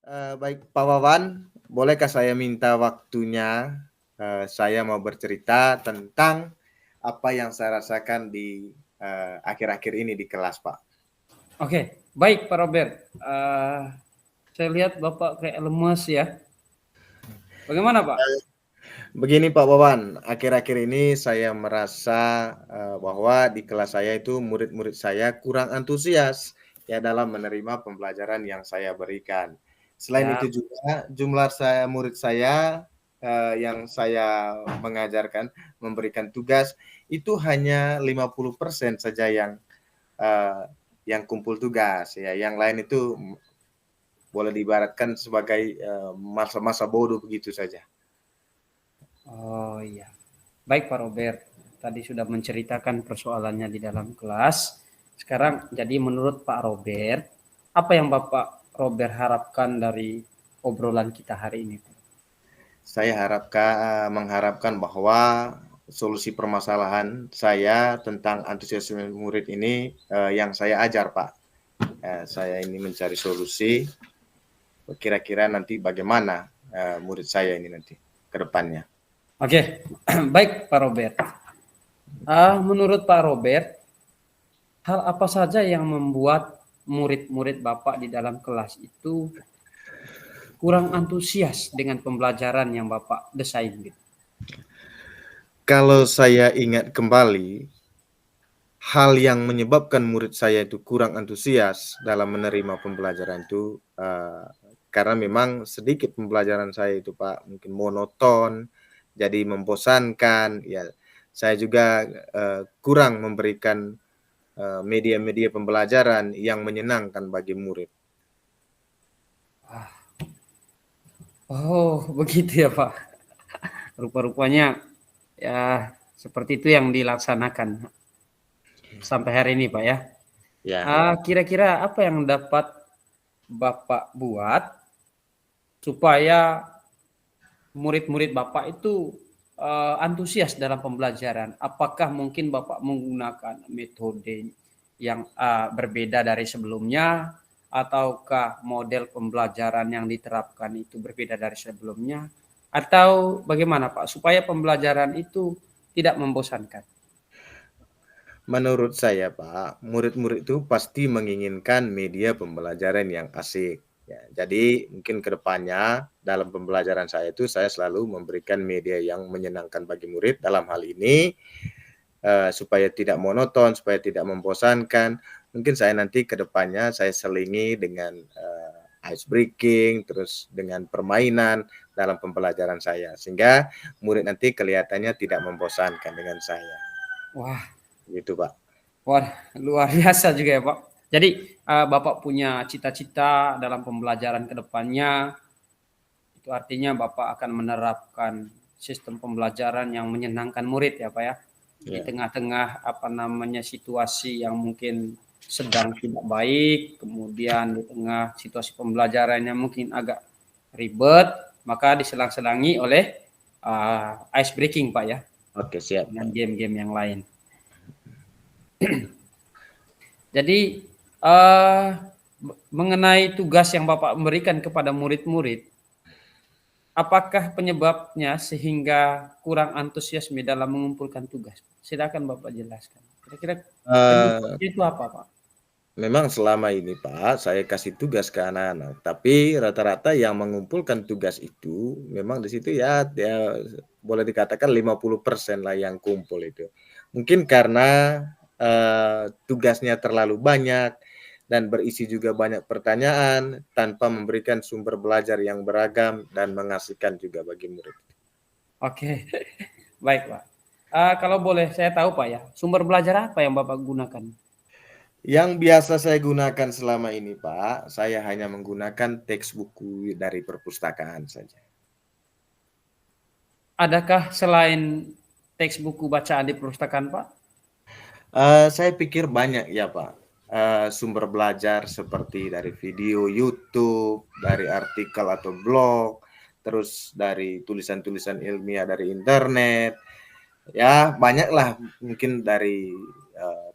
Baik Pak Wawan, bolehkah saya minta waktunya? Saya mau bercerita tentang apa yang saya rasakan di akhir-akhir ini di kelas, Pak. Oke, baik Pak Robert. Saya lihat Bapak kayak lemes ya. Bagaimana Pak? Begini Pak Wawan, akhir-akhir ini saya merasa bahwa di kelas saya itu murid-murid saya kurang antusias ya dalam menerima pembelajaran yang saya berikan. Selain itu Ya, juga jumlah murid saya yang saya mengajarkan memberikan tugas itu hanya 50% saja eh, yang kumpul tugas ya. Yang lain itu boleh diibaratkan sebagai masa-masa bodoh begitu saja. oh iya. Baik Pak Robert. Tadi sudah menceritakan persoalannya di dalam kelas. Sekarang jadi menurut Pak Robert, apa yang Bapak Robert harapkan dari obrolan kita hari ini? Saya mengharapkan bahwa solusi permasalahan saya tentang antusiasme murid ini yang saya ajar, Pak. Saya ini mencari solusi. Kira-kira nanti bagaimana murid saya ini nanti ke depannya. Oke, baik Pak Robert. Menurut Pak Robert, hal apa saja yang membuat murid-murid Bapak di dalam kelas itu kurang antusias dengan pembelajaran yang Bapak desain gitu? Kalau saya ingat kembali, hal yang menyebabkan murid saya itu kurang antusias dalam menerima pembelajaran itu karena memang sedikit pembelajaran saya itu Pak mungkin monoton, jadi membosankan. Ya, saya juga kurang memberikan media-media pembelajaran yang menyenangkan bagi murid. Oh, begitu ya Pak. Rupa-rupanya ya seperti itu yang dilaksanakan sampai hari ini Pak ya. Ya, Kira-kira apa yang dapat Bapak buat supaya murid-murid Bapak itu antusias dalam pembelajaran? Apakah mungkin Bapak menggunakan metode yang berbeda dari sebelumnya, ataukah model pembelajaran yang diterapkan itu berbeda dari sebelumnya, atau bagaimana Pak supaya pembelajaran itu tidak membosankan? menurut saya Pak, murid-murid itu pasti menginginkan media pembelajaran yang asik. Ya, jadi mungkin ke depannya dalam pembelajaran saya itu saya selalu memberikan media yang menyenangkan bagi murid dalam hal ini supaya tidak monoton, supaya tidak membosankan. Mungkin saya nanti ke depannya saya selingi dengan ice breaking, terus dengan permainan dalam pembelajaran saya sehingga murid nanti kelihatannya tidak membosankan dengan saya. Wah, Gitu, Pak. wah luar biasa juga ya Pak. Jadi Bapak punya cita-cita dalam pembelajaran ke depannya, itu artinya Bapak akan menerapkan sistem pembelajaran yang menyenangkan murid ya Pak ya. Di Ya. tengah-tengah apa namanya situasi yang mungkin sedang tidak baik, kemudian di tengah situasi pembelajaran yang mungkin agak ribet, maka diselang-selangi oleh ice breaking Pak ya, Oke, siap, dengan Pak. game-game yang lain. Jadi uh, mengenai tugas yang Bapak berikan kepada murid-murid, apakah penyebabnya sehingga kurang antusiasme dalam mengumpulkan tugas? Silakan Bapak jelaskan. Kira-kira Eh, penyebabnya itu apa, Pak? Memang selama ini, Pak, saya kasih tugas ke anak-anak, tapi rata-rata yang mengumpulkan tugas itu memang di situ ya boleh dikatakan 50% lah yang kumpul itu. Mungkin karena, tugasnya terlalu banyak dan berisi juga banyak pertanyaan tanpa memberikan sumber belajar yang beragam dan mengasihkan juga bagi murid. Oke, baik, Pak. Kalau boleh saya tahu, Pak ya, sumber belajar apa yang Bapak gunakan? Yang biasa saya gunakan selama ini, Pak, saya hanya menggunakan teks buku dari perpustakaan saja. Adakah selain teks buku bacaan di perpustakaan, Pak? Saya pikir banyak ya, Pak, sumber belajar seperti dari video YouTube, dari artikel atau blog, terus dari tulisan-tulisan ilmiah dari internet, ya banyaklah mungkin dari,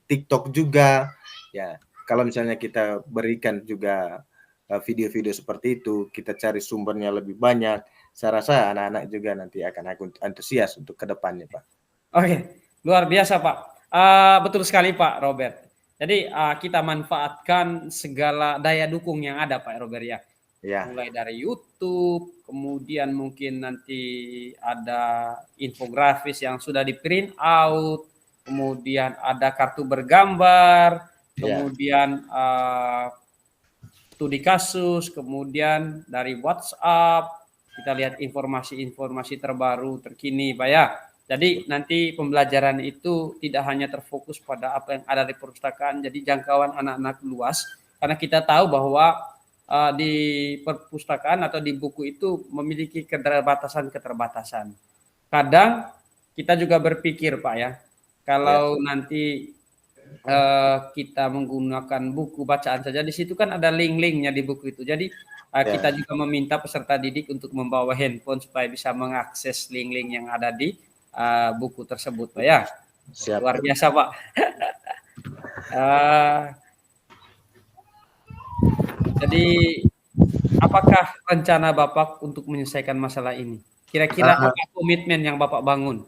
TikTok juga, ya. Kalau misalnya kita berikan juga video-video seperti itu, kita cari sumbernya lebih banyak, saya rasa anak-anak juga nanti akan antusias untuk ke depannya, Pak. Oke, luar biasa, Pak. Betul sekali, Pak Robert. Jadi kita manfaatkan segala daya dukung yang ada, Pak Robert ya. Ya, Mulai dari YouTube, kemudian mungkin nanti ada infografis yang sudah di print out, kemudian ada kartu bergambar, ya, kemudian studi kasus, kemudian dari WhatsApp kita lihat informasi-informasi terbaru terkini, Pak ya. Jadi nanti pembelajaran itu tidak hanya terfokus pada apa yang ada di perpustakaan, jadi jangkauan anak-anak luas, karena kita tahu bahwa di perpustakaan atau di buku itu memiliki keterbatasan-keterbatasan. Kadang kita juga berpikir, Pak ya, kalau nanti kita menggunakan buku bacaan saja, di situ kan ada link-linknya di buku itu. Jadi kita juga meminta peserta didik untuk membawa handphone supaya bisa mengakses link-link yang ada di buku tersebut, Pak ya. siap. Luar biasa, Pak. Jadi apakah rencana Bapak untuk menyelesaikan masalah ini? Kira-kira apa komitmen yang Bapak bangun?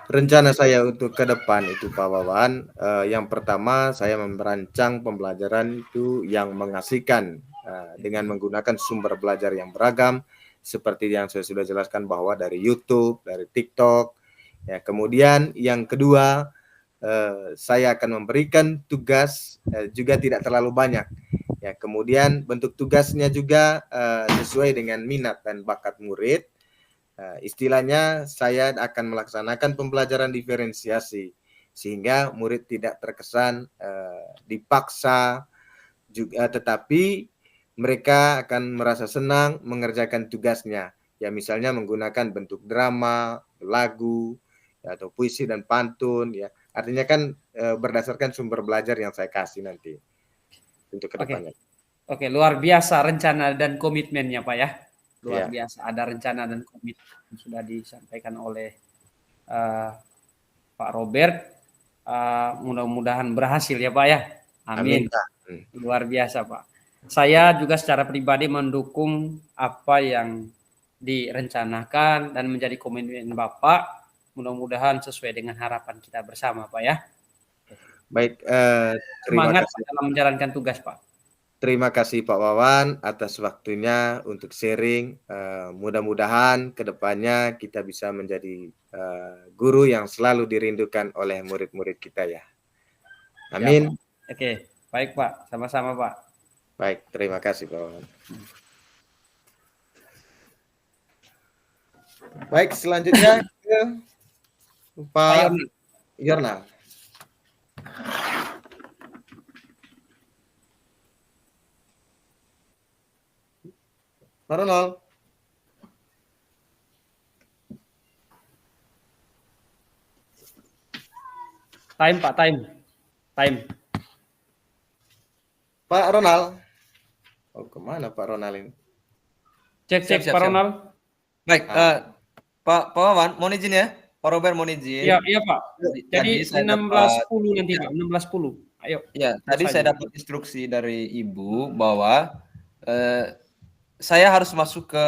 Rencana saya untuk ke depan itu Pak Wawan, yang pertama saya merancang pembelajaran itu yang mengasihkan dengan menggunakan sumber belajar yang beragam seperti yang saya sudah jelaskan bahwa dari YouTube, dari TikTok. Ya, kemudian yang kedua saya akan memberikan tugas juga tidak terlalu banyak. Ya, kemudian bentuk tugasnya juga sesuai dengan minat dan bakat murid. Istilahnya saya akan melaksanakan pembelajaran diferensiasi sehingga murid tidak terkesan dipaksa juga, tetapi mereka akan merasa senang mengerjakan tugasnya. Ya misalnya menggunakan bentuk drama, lagu, ya, atau puisi dan pantun. Ya artinya kan berdasarkan sumber belajar yang saya kasih nanti untuk kedepannya. Oke, luar biasa rencana dan komitmennya, Pak ya. Luar biasa, ada rencana dan komitmen yang sudah disampaikan oleh Pak Robert. Mudah-mudahan berhasil ya, Pak ya. Amin. Luar biasa, Pak. Saya juga secara pribadi mendukung apa yang direncanakan dan menjadi komitmen Bapak. Mudah-mudahan sesuai dengan harapan kita bersama, Pak ya. Baik, terima semangat kasih dalam menjalankan tugas, Pak. Terima kasih Pak Wawan atas waktunya untuk sharing. Mudah-mudahan kedepannya kita bisa menjadi guru yang selalu dirindukan oleh murid-murid kita ya. Amin. Ya, oke, baik Pak, sama-sama Pak. Baik, terima kasih Pak Wawan. Baik, selanjutnya ke Pak Yornal. Pak Ronald. Time Pak, time. Pak Ronald. Oh, kemana Pak Ronald ini? Cek Pak Ronald. Baik, Pak Wawan, mohon izin ya. Pak Robert mohon izin. Iya Pak. Jadi 16.10 nanti Pak, 16.10. Ayo. Ya, tadi saya dapat instruksi dari Ibu bahwa saya harus masuk ke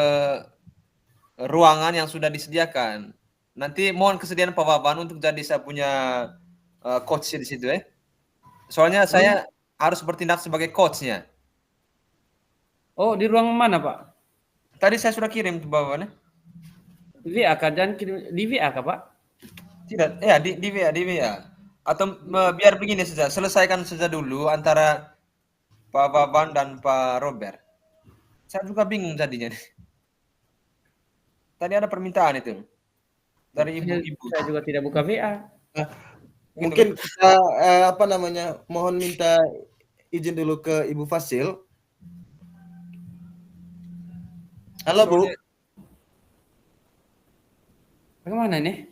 ruangan yang sudah disediakan. Nanti mohon kesediaan Pak Wawan untuk jadi saya punya coach di situ ya. Soalnya saya harus bertindak sebagai coachnya. Oh, di ruang mana Pak? Tadi saya sudah kirim ke bawahnya. Di WA kan? Jangan kirim di WA kah Pak? Tidak, ya di WA. Atau biar begini saja, selesaikan saja dulu antara Pak Wawan dan Pak Robert. Saya juga bingung tadinya. Tadi ada permintaan itu dari ibu-ibu. Saya juga tidak buka WA. Mungkin kita mohon minta izin dulu ke Ibu Fasil. Halo Bu. Bagaimana nih?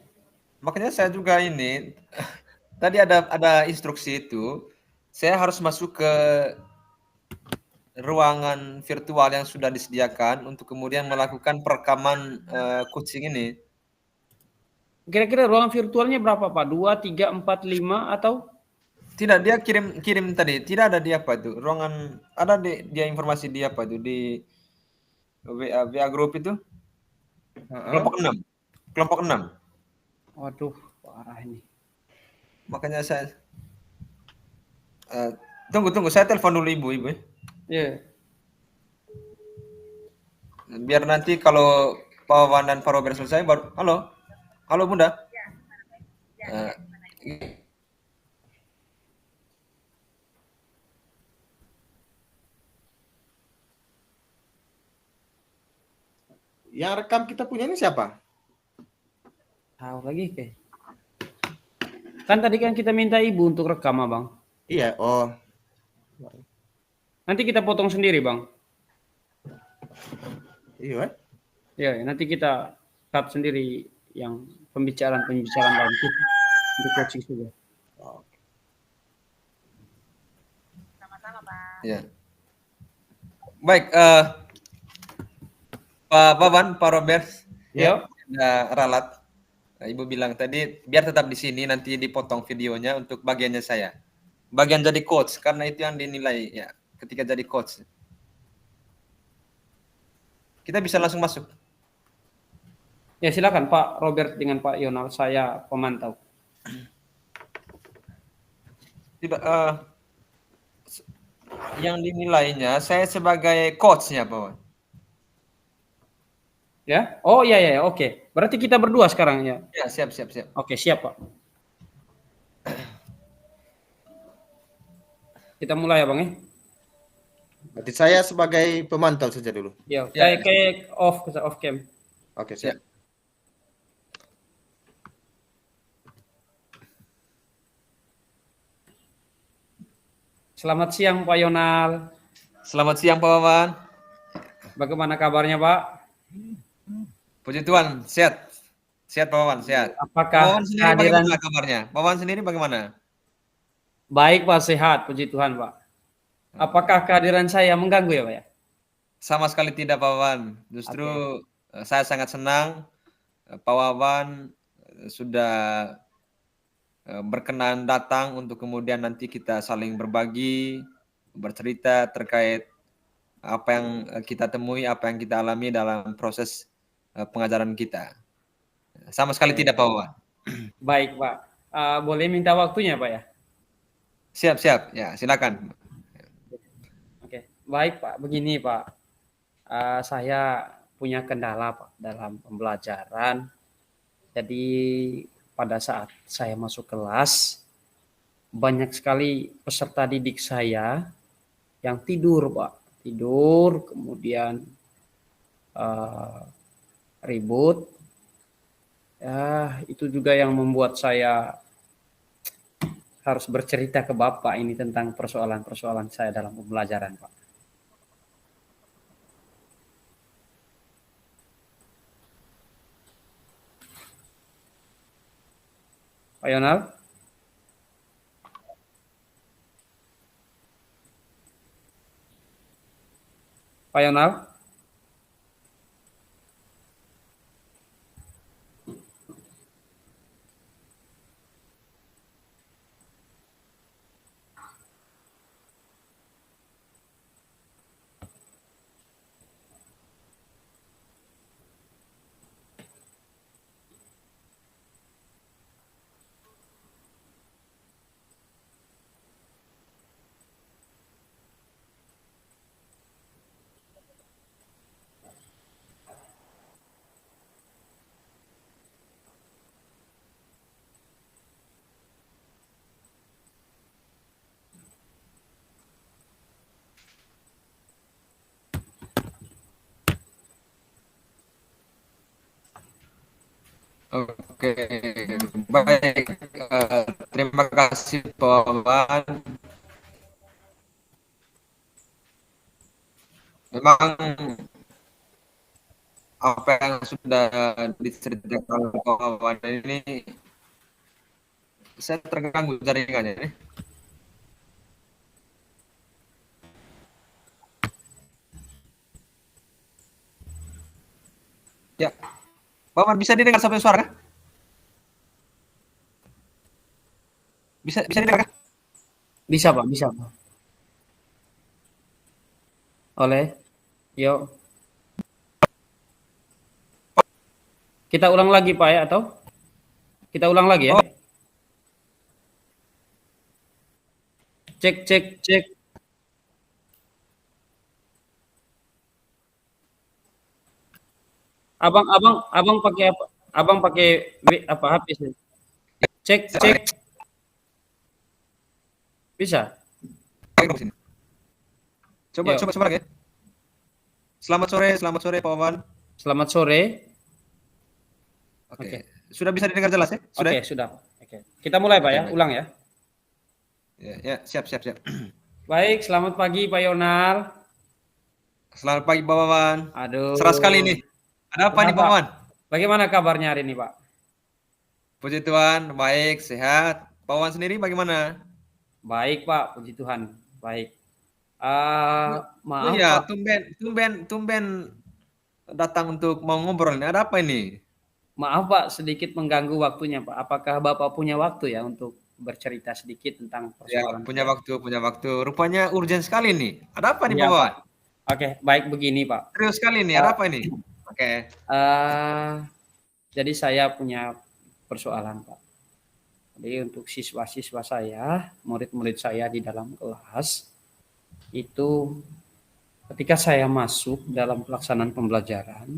Makanya saya juga ini tadi ada instruksi itu, saya harus masuk ke ruangan virtual yang sudah disediakan untuk kemudian melakukan perekaman coaching ini. Kira-kira ruangan virtualnya berapa Pak? 2, 3, 4, 5 atau? Tidak, dia kirim tadi. Tidak ada di apa itu? Ruangan ada dia informasi di apa itu di WA grup itu? Kelompok 6. Kelompok 6. Waduh, parah ini. Makanya saya tunggu saya telepon dulu ibu ya. Iya. Biar nanti kalau Pak Wawan dan Pak Robert selesai baru halo Bunda. Eh, Yang rekam kita punya ini siapa? Tahu lagi kayak. Kan tadi kan kita minta ibu untuk rekam, Abang. Iya, oh. Nanti kita potong sendiri, Bang. Iya. Ya, nanti kita cut sendiri yang pembicaraan dalam itu untuk coaching juga. Ya. Baik, Pak Wawan, Pak Robert, Ya. ralat. Ibu bilang tadi biar tetap di sini, nanti dipotong videonya untuk bagiannya saya. Bagian jadi coach karena itu yang dinilai ya ketika jadi coach. Kita bisa langsung masuk. Ya, silakan Pak Robert dengan Pak Yonal, saya pemantau. Tidak, yang dinilainya saya sebagai coachnya, Pak Wawan. Ya, oh iya, oke. Berarti kita berdua sekarang ya. Ya, siap. Oke, siap Pak. Kita mulai ya Bang ya. Berarti saya sebagai pemantau saja dulu. Ya, Ya. kayak off cam. Oke, siap. Ya. Selamat siang Pak Yonal. Selamat siang Pak Wawan. Bagaimana kabarnya Pak? Puji Tuhan, sehat. Sehat Pak Wawan, sehat. Apakah Pak Wawan sendiri kehadiran bagaimana kabarnya? Pak Wawan sendiri bagaimana? baik Pak, sehat, puji Tuhan Pak. Apakah kehadiran saya mengganggu ya Pak ya? Sama sekali tidak Pak Wawan. Justru saya sangat senang Pak Wawan sudah berkenan datang untuk kemudian nanti kita saling berbagi, bercerita terkait apa yang kita temui, apa yang kita alami dalam proses pengajaran kita. Sama sekali tidak Pak Wawan. Baik Pak. Boleh minta waktunya Pak ya? Siap. Ya, silakan. Oke, baik Pak. Begini Pak, saya punya kendala Pak dalam pembelajaran. Jadi pada saat saya masuk kelas, banyak sekali peserta didik saya yang tidur Pak. Tidur, kemudian ribut. Ya, itu juga yang membuat saya harus bercerita ke Bapak ini tentang persoalan-persoalan saya dalam pembelajaran, Pak. Pak Yonal? Pak Yonal? Oke, baik. Terima kasih Pak Wawan. Memang apa yang sudah diceritakan Pak Wawan ini saya terganggu jaringannya. Ya, Pak Wawan bisa didengar sampai suara? Bisa didengar? Bisa Pak, bisa Pak. Oleh, yuk. Kita ulang lagi Pak ya, atau? Kita ulang lagi ya. Oh. Cek, cek, cek. Abang pakai apa? Abang pakai apa HP sih? Cek, cek. Bisa? Coba, Yuk. coba lagi. Selamat sore Pak Wawan. Selamat sore. Oke. Oke. Sudah bisa didengar jelas ya? Sudah? Oke, sudah. Oke. Kita mulai Pak Oke, ya, baik. ulang ya. Ya, siap. Baik, selamat pagi Pak Yonal. Selamat pagi Pak Wawan. Aduh. Cerah sekali nih. Ada apa nih Pak Wawan? Bagaimana kabarnya hari ini Pak? Puji Tuhan, baik, sehat. Pak Wawan sendiri bagaimana? Baik Pak, puji Tuhan. Baik. Maaf Iya, Pak. tumben datang untuk mau ngobrol nih. Ada apa ini? Maaf Pak, sedikit mengganggu waktunya Pak. Apakah Bapak punya waktu ya untuk bercerita sedikit tentang Ya, persoalan? punya waktu. Rupanya urgent sekali nih. Ada apa nih Iya Pak Pak. Wawan? Oke, baik begini Pak. Serius sekali nih, ada apa ini? Oke. Jadi saya punya persoalan Pak. Jadi untuk siswa-siswa saya, murid-murid saya di dalam kelas, itu ketika saya masuk dalam pelaksanaan pembelajaran,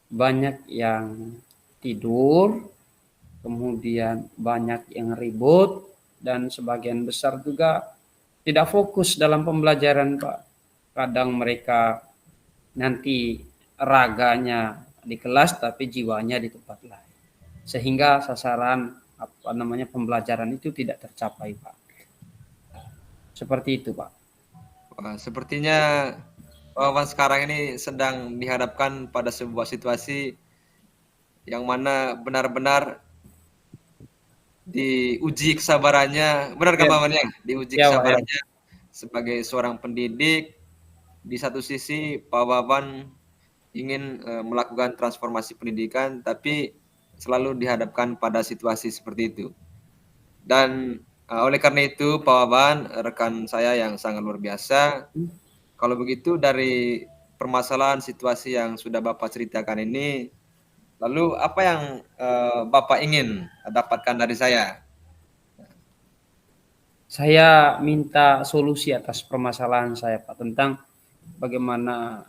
banyak yang tidur, kemudian banyak yang ribut, dan sebagian besar juga tidak fokus dalam pembelajaran Pak. Kadang mereka nanti raganya di kelas tapi jiwanya di tempat lain. Sehingga sasaran pembelajaran itu tidak tercapai Pak. Seperti itu Pak. Wah, sepertinya Pak Wawan sekarang ini sedang dihadapkan pada sebuah situasi yang mana benar-benar diuji kesabarannya, benar kan Ya, Pak Wawan ya? Diuji ya Pak ya. kesabarannya sebagai seorang pendidik. Di satu sisi Pak Wawan ingin melakukan transformasi pendidikan, tapi selalu dihadapkan pada situasi seperti itu. Dan oleh karena itu Pak Wawan, rekan saya yang sangat luar biasa. Kalau begitu dari permasalahan situasi yang sudah Bapak ceritakan ini, lalu apa yang Bapak ingin dapatkan dari saya? Saya minta solusi atas permasalahan saya Pak tentang bagaimana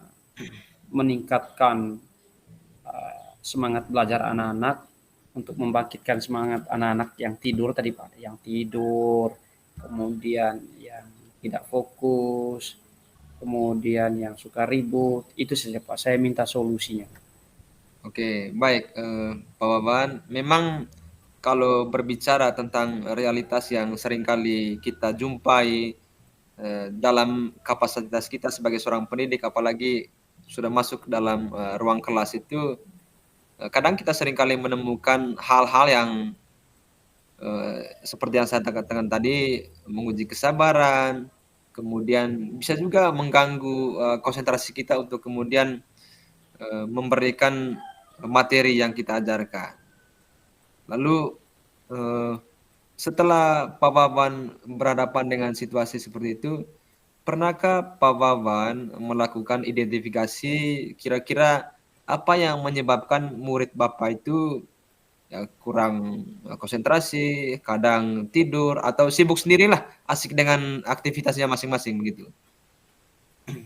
meningkatkan semangat belajar anak-anak untuk membangkitkan semangat anak-anak yang tidur tadi Pak, yang tidur, kemudian yang tidak fokus, kemudian yang suka ribut, itu saja Pak. Saya minta solusinya. Oke, baik Pak Wawan. Memang kalau berbicara tentang realitas yang seringkali kita jumpai dalam kapasitas kita sebagai seorang pendidik, apalagi sudah masuk dalam ruang kelas itu, kadang kita seringkali menemukan hal-hal yang seperti yang saya katakan tadi, menguji kesabaran, kemudian bisa juga mengganggu konsentrasi kita untuk kemudian memberikan materi yang kita ajarkan. Lalu setelah Pak Wawan berhadapan dengan situasi seperti itu, pernahkah Pak Wawan melakukan identifikasi kira-kira apa yang menyebabkan murid Bapak itu ya, kurang konsentrasi, kadang tidur, atau sibuk sendirilah, asik dengan aktivitasnya masing-masing begitu?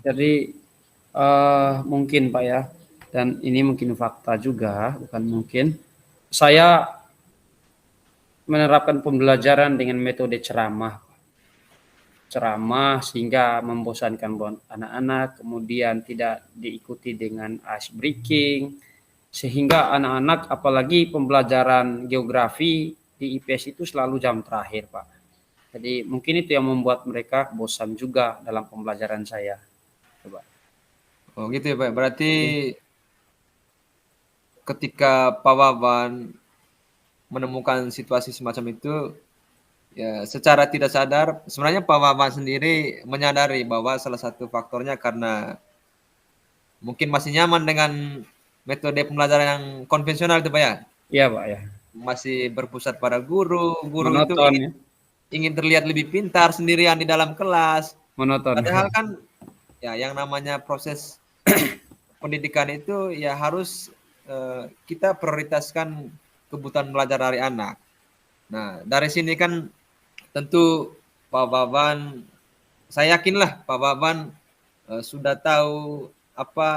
Jadi mungkin Pak ya, dan ini mungkin fakta juga, bukan mungkin. Saya menerapkan pembelajaran dengan metode ceramah sehingga membosankan anak-anak, kemudian tidak diikuti dengan ice breaking, sehingga anak-anak apalagi pembelajaran geografi di IPS itu selalu jam terakhir Pak. Jadi mungkin itu yang membuat mereka bosan juga dalam pembelajaran saya. Coba. Oh gitu ya Pak, berarti ketika Pak Wawan menemukan situasi semacam itu, ya secara tidak sadar sebenarnya Pak Wawan sendiri menyadari bahwa salah satu faktornya karena mungkin masih nyaman dengan metode pembelajaran yang konvensional itu Pak ya? Iya Pak ya. Masih berpusat pada guru itu Monoton ya. ingin terlihat lebih pintar sendirian di dalam kelas. Monoton. Padahal kan ya yang namanya proses pendidikan itu ya harus kita prioritaskan kebutuhan belajar dari anak. Nah, dari sini kan tentu Pak Baban, saya yakinlah Pak Baban sudah tahu apa